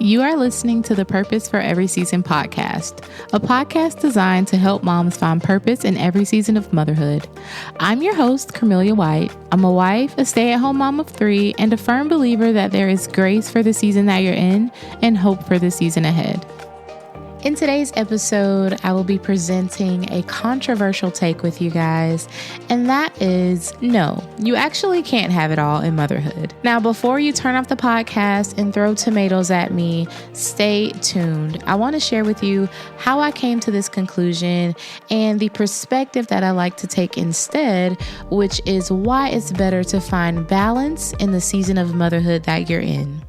You are listening to the Purpose for Every Season podcast, a podcast designed to help moms find purpose in every season of motherhood. I'm your host, Kermilia White. I'm a wife, a stay-at-home mom of 3, and a firm believer that there is grace for the season that you're in and hope for the season ahead. In today's episode, I will be presenting a controversial take with you guys, and that is, no, you actually can't have it all in motherhood. Now, before you turn off the podcast and throw tomatoes at me, stay tuned. I want to share with you how I came to this conclusion and the perspective that I like to take instead, which is why it's better to find balance in the season of motherhood that you're in.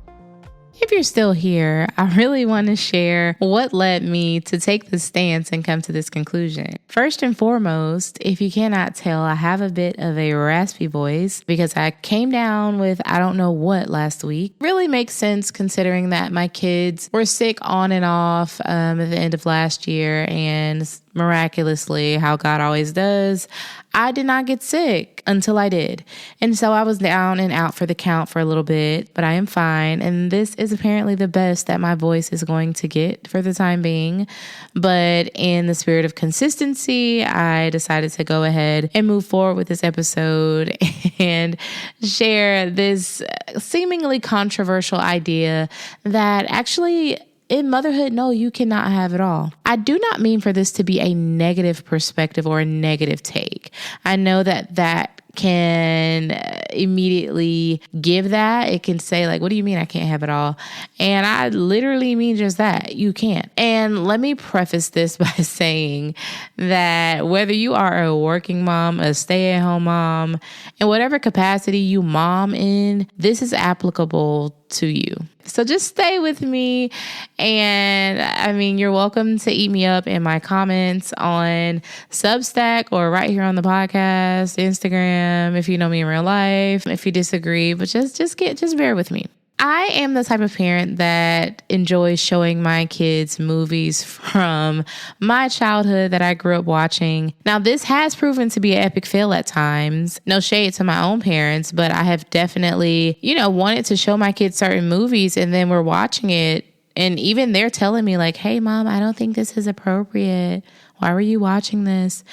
If you're still here, I really want to share what led me to take this stance and come to this conclusion. First and foremost, if you cannot tell, I have a bit of a raspy voice because I came down with I don't know what last week. Really makes sense considering that my kids were sick on and off at the end of last year, and miraculously, how God always does, I did not get sick until I did. And so I was down and out for the count for a little bit, but I am fine. And this is apparently the best that my voice is going to get for the time being. But in the spirit of consistency, I decided to go ahead and move forward with this episode and share this seemingly controversial idea that actually in motherhood, no, you cannot have it all. I do not mean for this to be a negative perspective or a negative take. I know that can immediately give that. It can say like, what do you mean I can't have it all? And I literally mean just that. You can't. And let me preface this by saying that whether you are a working mom, a stay-at-home mom, in whatever capacity you mom in, this is applicable to you. So just stay with me. And I mean, you're welcome to eat me up in my comments on Substack or right here on the podcast, Instagram, if you know me in real life, if you disagree, but just bear with me. I am the type of parent that enjoys showing my kids movies from my childhood that I grew up watching. Now, this has proven to be an epic fail at times. No shade to my own parents, but I have definitely, wanted to show my kids certain movies, and then we're watching it. And even they're telling me like, hey, Mom, I don't think this is appropriate. Why were you watching this?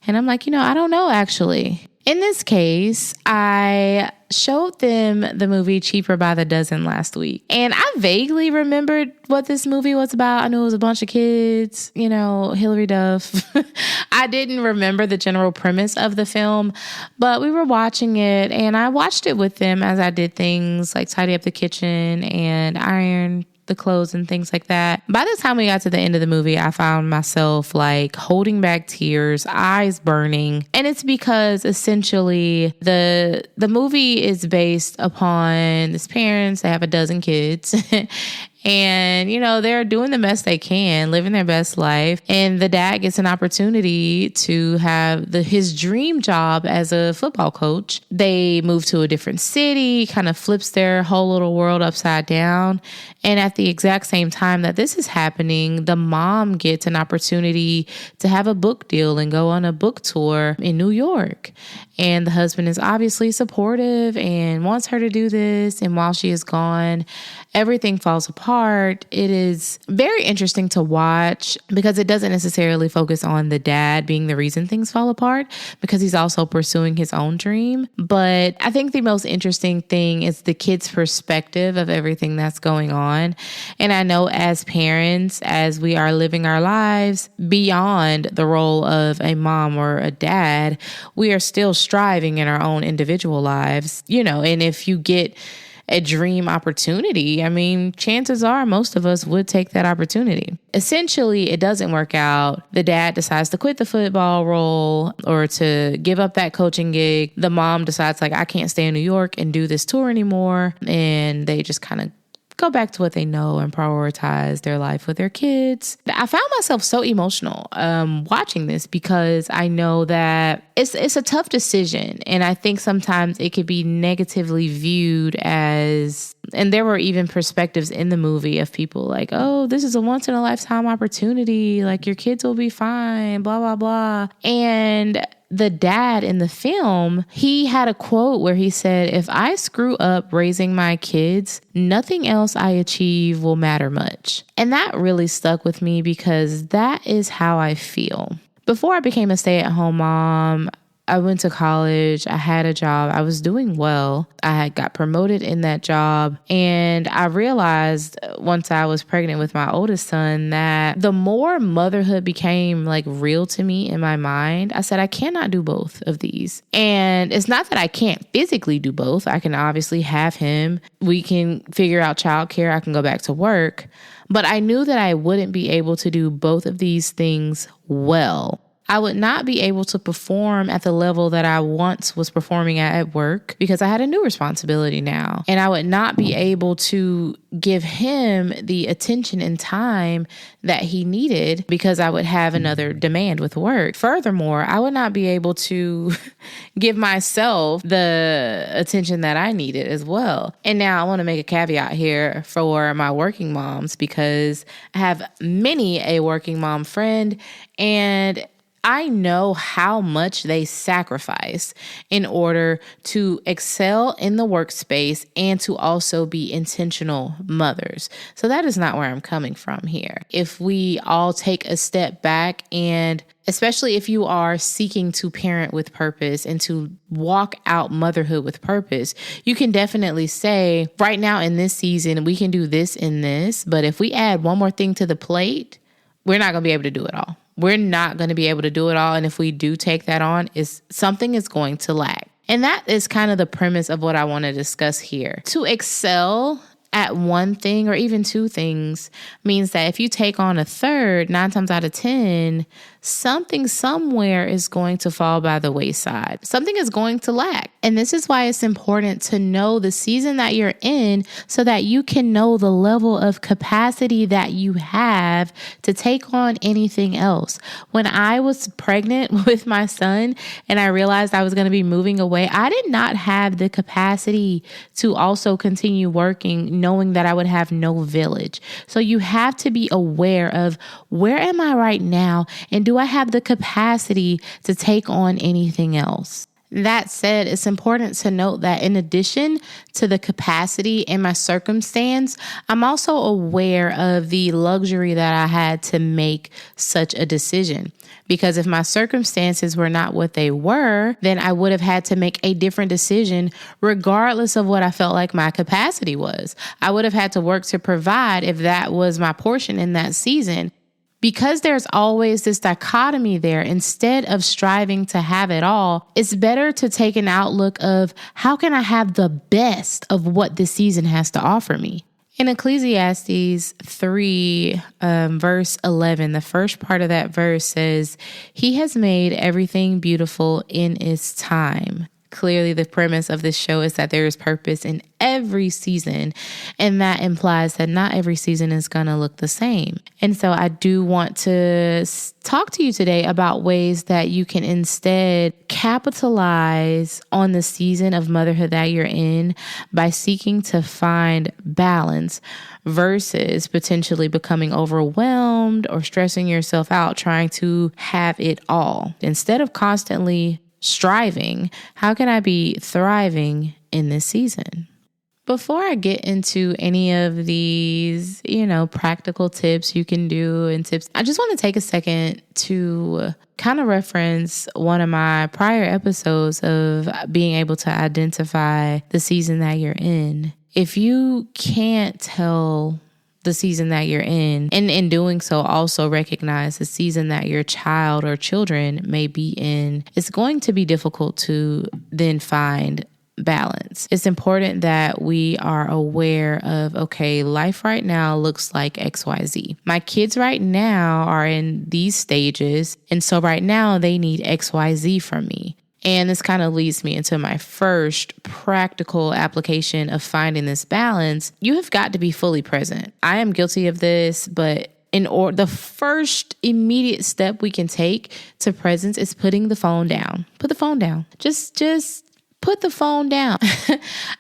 And I'm like, I don't know, actually. In this case, I showed them the movie Cheaper by the Dozen last week. And I vaguely remembered what this movie was about. I knew it was a bunch of kids, Hilary Duff. I didn't remember the general premise of the film, but we were watching it and I watched it with them as I did things like tidy up the kitchen and iron the clothes and things like that. By the time we got to the end of the movie, I found myself like holding back tears, eyes burning. And it's because essentially the movie is based upon these parents. They have a dozen kids. And, they're doing the best they can, living their best life. And the dad gets an opportunity to have his dream job as a football coach. They move to a different city, kind of flips their whole little world upside down. And at the exact same time that this is happening, the mom gets an opportunity to have a book deal and go on a book tour in New York. And the husband is obviously supportive and wants her to do this. And while she is gone, everything falls apart. It is very interesting to watch because it doesn't necessarily focus on the dad being the reason things fall apart, because he's also pursuing his own dream. But I think the most interesting thing is the kid's perspective of everything that's going on. And I know as parents, as we are living our lives beyond the role of a mom or a dad, we are still striving in our own individual lives, and if you get a dream opportunity, chances are most of us would take that opportunity. Essentially, it doesn't work out. The dad decides to quit the football role or to give up that coaching gig. The mom decides like, I can't stay in New York and do this tour anymore. And they just kind of go back to what they know and prioritize their life with their kids. I found myself so emotional watching this because I know that it's a tough decision. And I think sometimes it could be negatively viewed as And there were even perspectives in the movie of people like, oh, this is a once in a lifetime opportunity. Like your kids will be fine, blah, blah, blah. And the dad in the film, he had a quote where he said, if I screw up raising my kids, nothing else I achieve will matter much. And that really stuck with me because that is how I feel. Before I became a stay-at-home mom, I went to college, I had a job, I was doing well. I had got promoted in that job. And I realized once I was pregnant with my oldest son that the more motherhood became like real to me in my mind, I said, I cannot do both of these. And it's not that I can't physically do both. I can obviously have him. We can figure out childcare. I can go back to work. But I knew that I wouldn't be able to do both of these things well. I would not be able to perform at the level that I once was performing at work because I had a new responsibility now. And I would not be able to give him the attention and time that he needed because I would have another demand with work. Furthermore, I would not be able to give myself the attention that I needed as well. And now I want to make a caveat here for my working moms because I have many a working mom friend, and I know how much they sacrifice in order to excel in the workspace and to also be intentional mothers. So that is not where I'm coming from here. If we all take a step back, and especially if you are seeking to parent with purpose and to walk out motherhood with purpose, you can definitely say, right now in this season, we can do this and this. But if we add one more thing to the plate, we're not going to be able to do it all. We're not going to be able to do it all. And if we do take that on, something is going to lack. And that is kind of the premise of what I want to discuss here. To excel at one thing or even two things means that if you take on a third, 9 times out of 10, something somewhere is going to fall by the wayside. Something is going to lack. And this is why it's important to know the season that you're in so that you can know the level of capacity that you have to take on anything else. When I was pregnant with my son and I realized I was going to be moving away, I did not have the capacity to also continue working knowing that I would have no village. So you have to be aware of where am I right now, and do I have the capacity to take on anything else? That said, it's important to note that in addition to the capacity and my circumstance, I'm also aware of the luxury that I had to make such a decision. Because if my circumstances were not what they were, then I would have had to make a different decision regardless of what I felt like my capacity was. I would have had to work to provide if that was my portion in that season. Because there's always this dichotomy there, instead of striving to have it all, it's better to take an outlook of how can I have the best of what this season has to offer me? In Ecclesiastes 3, verse 11, the first part of that verse says, "He has made everything beautiful in its time." Clearly, the premise of this show is that there is purpose in every season, and that implies that not every season is going to look the same. And so I do want to talk to you today about ways that you can instead capitalize on the season of motherhood that you're in by seeking to find balance versus potentially becoming overwhelmed or stressing yourself out trying to have it all. Instead of constantly striving, how can I be thriving in this season? Before I get into any of these, practical tips you can do and tips, I just want to take a second to kind of reference one of my prior episodes of being able to identify the season that you're in. If you can't tell the season that you're in, and in doing so also recognize the season that your child or children may be in, it's going to be difficult to then find balance. It's important that we are aware of, okay, life right now looks like XYZ. My kids right now are in these stages, and so right now they need XYZ from me. And this kind of leads me into my first practical application of finding this balance. You have got to be fully present. I am guilty of this, but the first immediate step we can take to presence is putting the phone down. Put the phone down. Just put the phone down.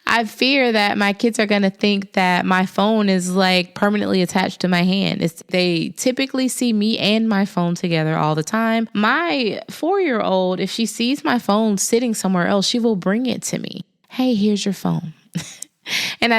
I fear that my kids are going to think that my phone is like permanently attached to my hand. They typically see me and my phone together all the time. My 4-year-old, if she sees my phone sitting somewhere else, she will bring it to me. Hey, here's your phone.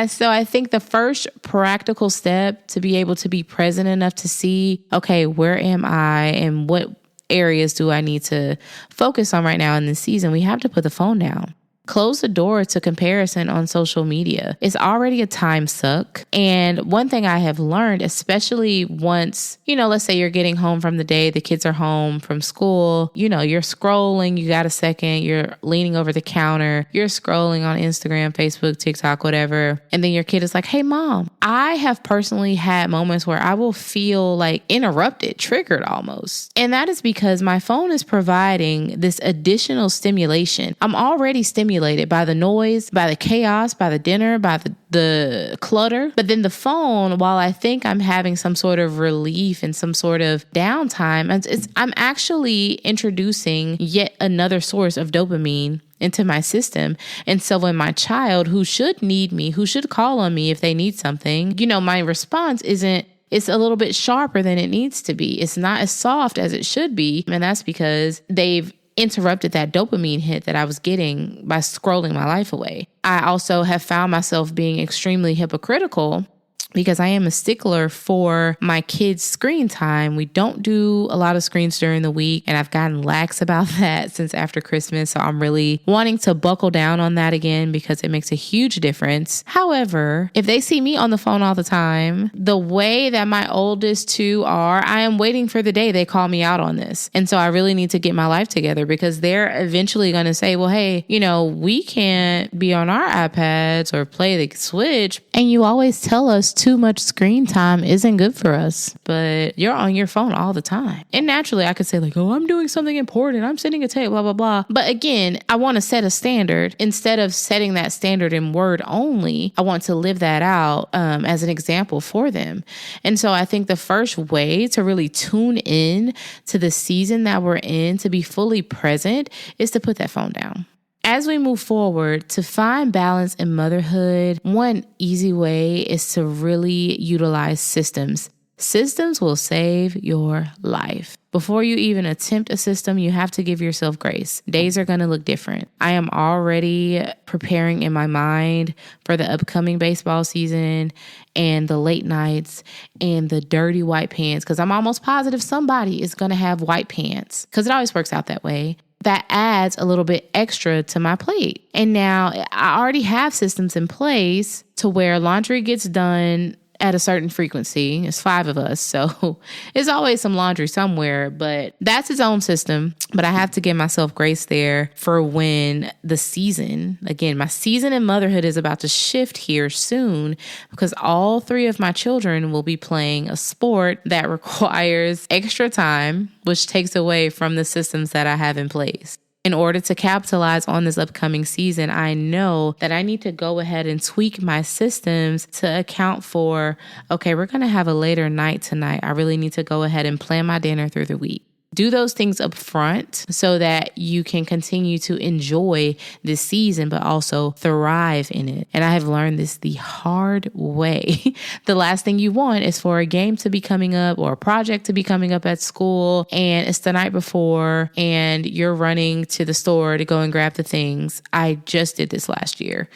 So I think the first practical step to be able to be present enough to see, okay, where am I and what areas do I need to focus on right now in this season? We have to put the phone down. Close the door to comparison on social media. It's already a time suck. And one thing I have learned, especially once, let's say you're getting home from the day, the kids are home from school, you're scrolling, you got a second, you're leaning over the counter, you're scrolling on Instagram, Facebook, TikTok, whatever. And then your kid is like, hey, mom. I have personally had moments where I will feel like interrupted, triggered almost. And that is because my phone is providing this additional stimulation. I'm already stimulated by the noise, by the chaos, by the dinner, by the clutter. But then the phone, while I think I'm having some sort of relief and some sort of downtime, I'm actually introducing yet another source of dopamine into my system. And so when my child, who should need me, who should call on me if they need something, my response it's a little bit sharper than it needs to be. It's not as soft as it should be. And that's because they've interrupted that dopamine hit that I was getting by scrolling my life away. I also have found myself being extremely hypocritical because I am a stickler for my kids' screen time. We don't do a lot of screens during the week, and I've gotten lax about that since after Christmas. So I'm really wanting to buckle down on that again because it makes a huge difference. However, if they see me on the phone all the time, the way that my oldest two are, I am waiting for the day they call me out on this. And so I really need to get my life together because they're eventually going to say, well, hey, we can't be on our iPads or play the Switch. And you always tell us too much screen time isn't good for us, but you're on your phone all the time. And naturally I could say like, oh, I'm doing something important. I'm sending a tape, blah, blah, blah. But again, I want to set a standard. Instead of setting that standard in word only, I want to live that out as an example for them. And so I think the first way to really tune in to the season that we're in, to be fully present, is to put that phone down. As we move forward, to find balance in motherhood, one easy way is to really utilize systems. Systems will save your life. Before you even attempt a system, you have to give yourself grace. Days are going to look different. I am already preparing in my mind for the upcoming baseball season and the late nights and the dirty white pants, because I'm almost positive somebody is going to have white pants, because it always works out that way. That adds a little bit extra to my plate. And now I already have systems in place to where laundry gets done at a certain frequency. It's 5 of us, so it's always some laundry somewhere, but that's its own system. But I have to give myself grace there for when the season, again, my season in motherhood is about to shift here soon, because all 3 of my children will be playing a sport that requires extra time, which takes away from the systems that I have in place. In order to capitalize on this upcoming season, I know that I need to go ahead and tweak my systems to account for, okay, we're going to have a later night tonight. I really need to go ahead and plan my dinner through the week. Do those things up front so that you can continue to enjoy this season, but also thrive in it. And I have learned this the hard way. The last thing you want is for a game to be coming up or a project to be coming up at school, and it's the night before and you're running to the store to go and grab the things. I just did this last year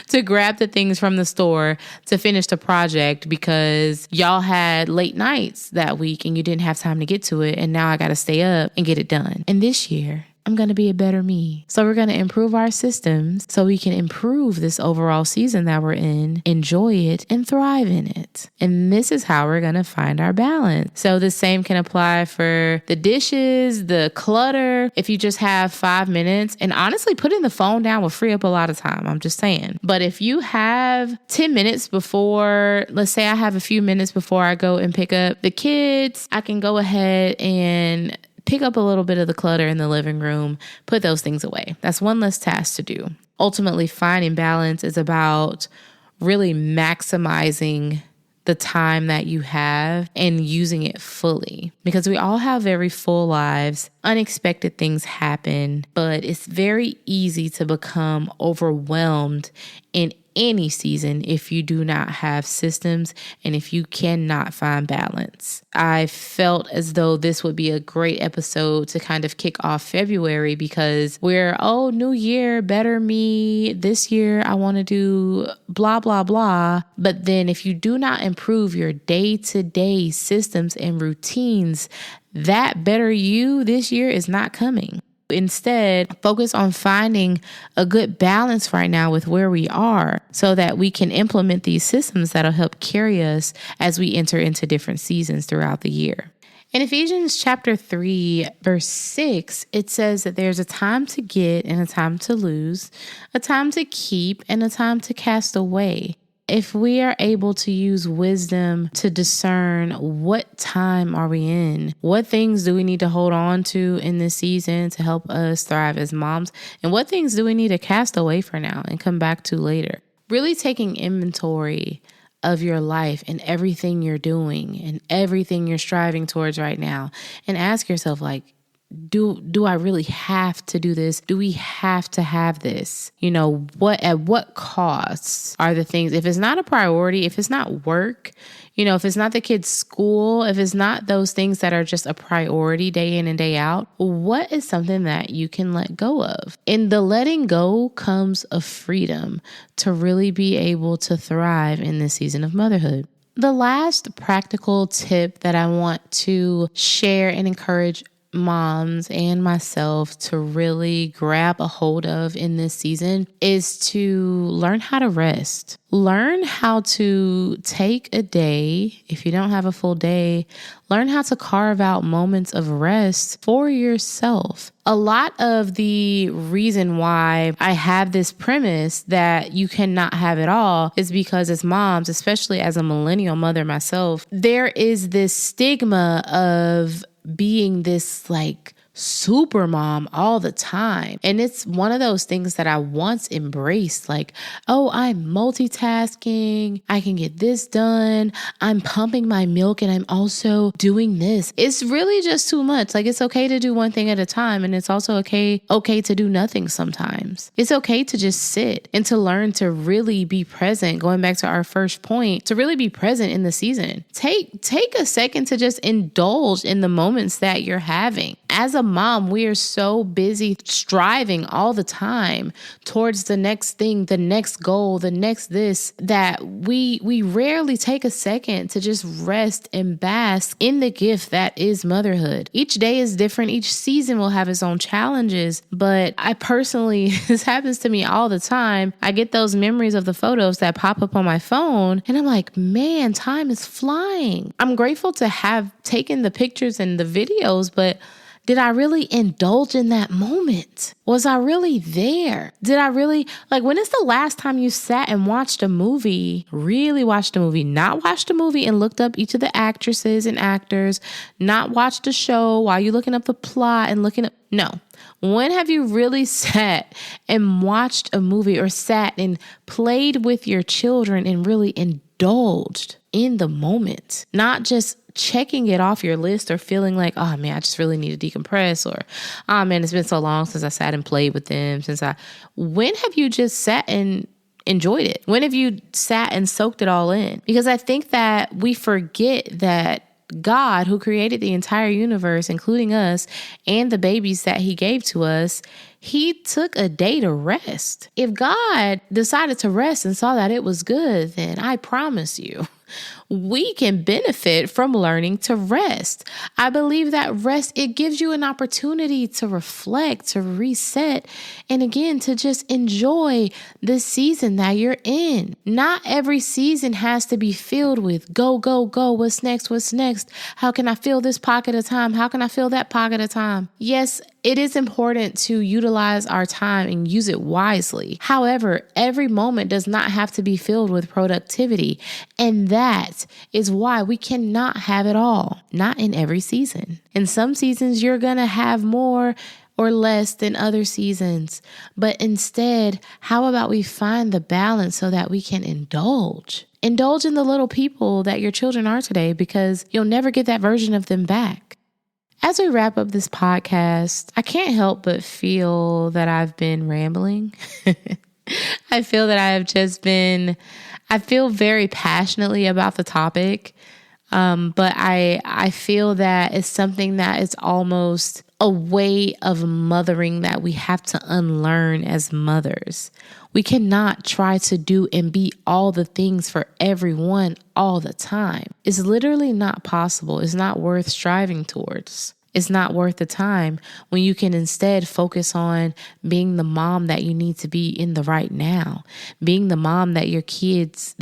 to grab the things from the store to finish the project because y'all had late nights that week and you didn't have time to get to it. And now I got to stay up and get it done. And this year, I'm going to be a better me. So we're going to improve our systems so we can improve this overall season that we're in, enjoy it, and thrive in it. And this is how we're going to find our balance. So the same can apply for the dishes, the clutter. If you just have 5 minutes, and honestly, putting the phone down will free up a lot of time. I'm just saying. But if you have 10 minutes before, let's say I have a few minutes before I go and pick up the kids, I can go ahead and pick up a little bit of the clutter in the living room, put those things away. That's one less task to do. Ultimately, finding balance is about really maximizing the time that you have and using it fully, because we all have very full lives. Unexpected things happen, but it's very easy to become overwhelmed in any season if you do not have systems and if you cannot find balance. I felt as though this would be a great episode to kind of kick off February, because we're, new year, better me. This year I want to do blah, blah, blah. But then if you do not improve your day-to-day systems and routines, that better you this year is not coming. Instead, focus on finding a good balance right now with where we are so that we can implement these systems that'll help carry us as we enter into different seasons throughout the year. In Ephesians chapter 3, verse 6, it says that there's a time to get and a time to lose, a time to keep and a time to cast away. If we are able to use wisdom to discern what time are we in, what things do we need to hold on to in this season to help us thrive as moms, and what things do we need to cast away for now and come back to later. Really taking inventory of your life and everything you're doing and everything you're striving towards right now, and ask yourself, like, do I really have to do this? Do we have to have this? At what costs are the things? If it's not a priority, if it's not work, if it's not the kids' school, if it's not those things that are just a priority day in and day out, what is something that you can let go of? In the letting go comes a freedom to really be able to thrive in this season of motherhood. The last practical tip that I want to share and encourage moms and myself to really grab a hold of in this season is to learn how to rest. Learn how to take a day. If you don't have a full day, learn how to carve out moments of rest for yourself. A lot of the reason why I have this premise that you cannot have it all is because as moms, especially as a millennial mother myself, there is this stigma of being this super mom all the time. And it's one of those things that I once embraced, I'm multitasking. I can get this done. I'm pumping my milk and I'm also doing this. It's really just too much. It's okay to do one thing at a time. And it's also okay to do nothing sometimes. It's okay to just sit and to learn to really be present. Going back to our first point, to really be present in the season. Take a second to just indulge in the moments that you're having. As a mom, we are so busy striving all the time towards the next thing, the next goal, the next this, that we rarely take a second to just rest and bask in the gift that is motherhood. Each day is different. Each season will have its own challenges, but I personally, this happens to me all the time. I get those memories of the photos that pop up on my phone and I'm like, man, time is flying. I'm grateful to have taken the pictures and the videos, but did I really indulge in that moment? Was I really there? Did I really, when is the last time you sat and watched a movie, really watched a movie, not watched a movie and looked up each of the actresses and actors, not watched a show while you're looking up the plot and no. When have you really sat and watched a movie or sat and played with your children and really indulged in the moment? Not just checking it off your list or feeling like, oh man, I just really need to decompress, or oh man, it's been so long since I sat and played with them. When have you just sat and enjoyed it? When have you sat and soaked it all in? Because I think that we forget that God, who created the entire universe, including us and the babies that he gave to us, he took a day to rest. If God decided to rest and saw that it was good, then I promise you, we can benefit from learning to rest. I believe that rest, it gives you an opportunity to reflect, to reset, and again, to just enjoy the season that you're in. Not every season has to be filled with go, go, go. What's next? What's next? How can I fill this pocket of time? How can I fill that pocket of time? Yes, it is important to utilize our time and use it wisely. However, every moment does not have to be filled with productivity. And that is why we cannot have it all. Not in every season. In some seasons, you're going to have more or less than other seasons. But instead, how about we find the balance so that we can indulge? Indulge in the little people that your children are today, because you'll never get that version of them back. As we wrap up this podcast, I can't help but feel that I've been rambling. I feel that I feel very passionately about the topic. But I feel that it's something that is almost a way of mothering that we have to unlearn as mothers. We cannot try to do and be all the things for everyone all the time. It's literally not possible. It's not worth striving towards. It's not worth the time when you can instead focus on being the mom that you need to be in the right now, being the mom that your kids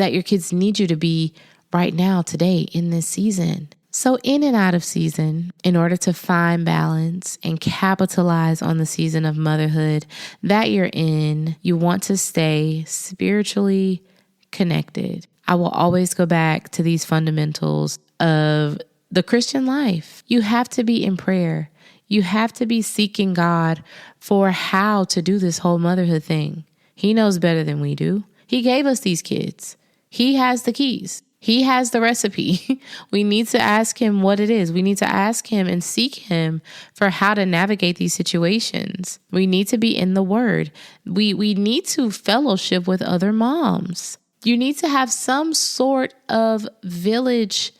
need you to be right now, today, in this season. So in and out of season, in order to find balance and capitalize on the season of motherhood that you're in, you want to stay spiritually connected. I will always go back to these fundamentals of the Christian life. You have to be in prayer. You have to be seeking God for how to do this whole motherhood thing. He knows better than we do. He gave us these kids. He has the keys. He has the recipe. We need to ask him what it is. We need to ask him and seek him for how to navigate these situations. We need to be in the word. We need to fellowship with other moms. You need to have some sort of village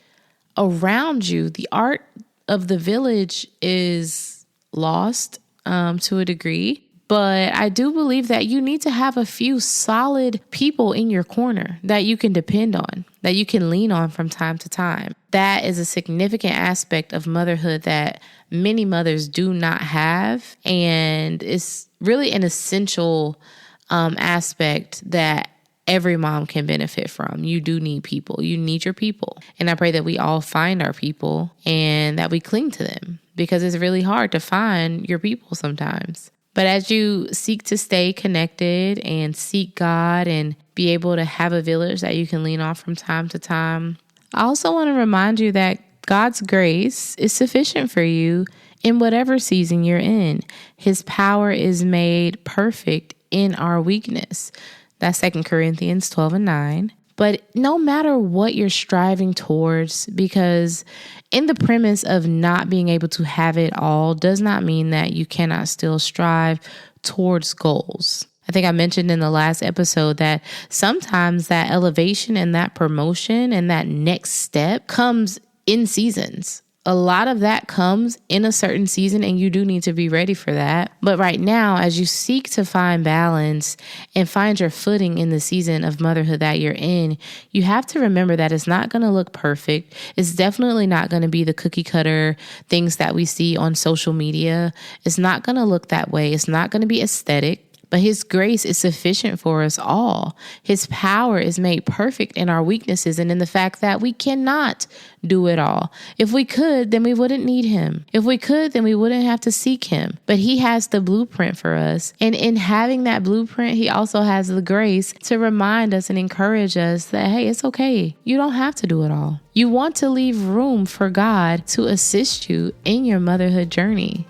around you. The art of the village is lost to a degree. But I do believe that you need to have a few solid people in your corner that you can depend on, that you can lean on from time to time. That is a significant aspect of motherhood that many mothers do not have. And it's really an essential aspect that every mom can benefit from. You do need people. You need your people. And I pray that we all find our people and that we cling to them, because it's really hard to find your people sometimes. But as you seek to stay connected and seek God and be able to have a village that you can lean on from time to time, I also want to remind you that God's grace is sufficient for you in whatever season you're in. His power is made perfect in our weakness. That's 2 Corinthians 12:9. But no matter what you're striving towards, because in the premise of not being able to have it all does not mean that you cannot still strive towards goals. I think I mentioned in the last episode that sometimes that elevation and that promotion and that next step comes in seasons. A lot of that comes in a certain season, and you do need to be ready for that. But right now, as you seek to find balance and find your footing in the season of motherhood that you're in, you have to remember that it's not going to look perfect. It's definitely not going to be the cookie cutter things that we see on social media. It's not going to look that way. It's not going to be aesthetic. But his grace is sufficient for us all. His power is made perfect in our weaknesses and in the fact that we cannot do it all. If we could, then we wouldn't need him. If we could, then we wouldn't have to seek him. But he has the blueprint for us. And in having that blueprint, he also has the grace to remind us and encourage us that, hey, it's okay. You don't have to do it all. You want to leave room for God to assist you in your motherhood journey.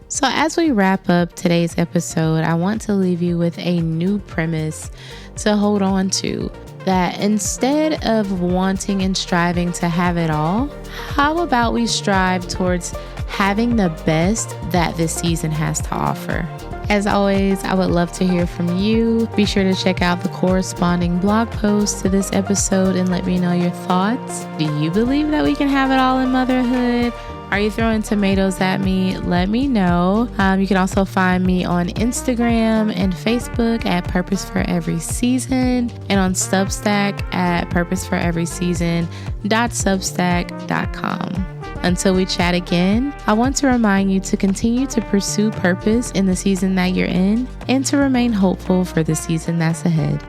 So as we wrap up today's episode, I want to leave you with a new premise to hold on to, that instead of wanting and striving to have it all, how about we strive towards having the best that this season has to offer? As always, I would love to hear from you. Be sure to check out the corresponding blog post to this episode and let me know your thoughts. Do you believe that we can have it all in motherhood? Are you throwing tomatoes at me? Let me know. You can also find me on Instagram and Facebook at Purpose for Every Season, and on Substack at purposeforeveryseason.substack.com. Until we chat again, I want to remind you to continue to pursue purpose in the season that you're in and to remain hopeful for the season that's ahead.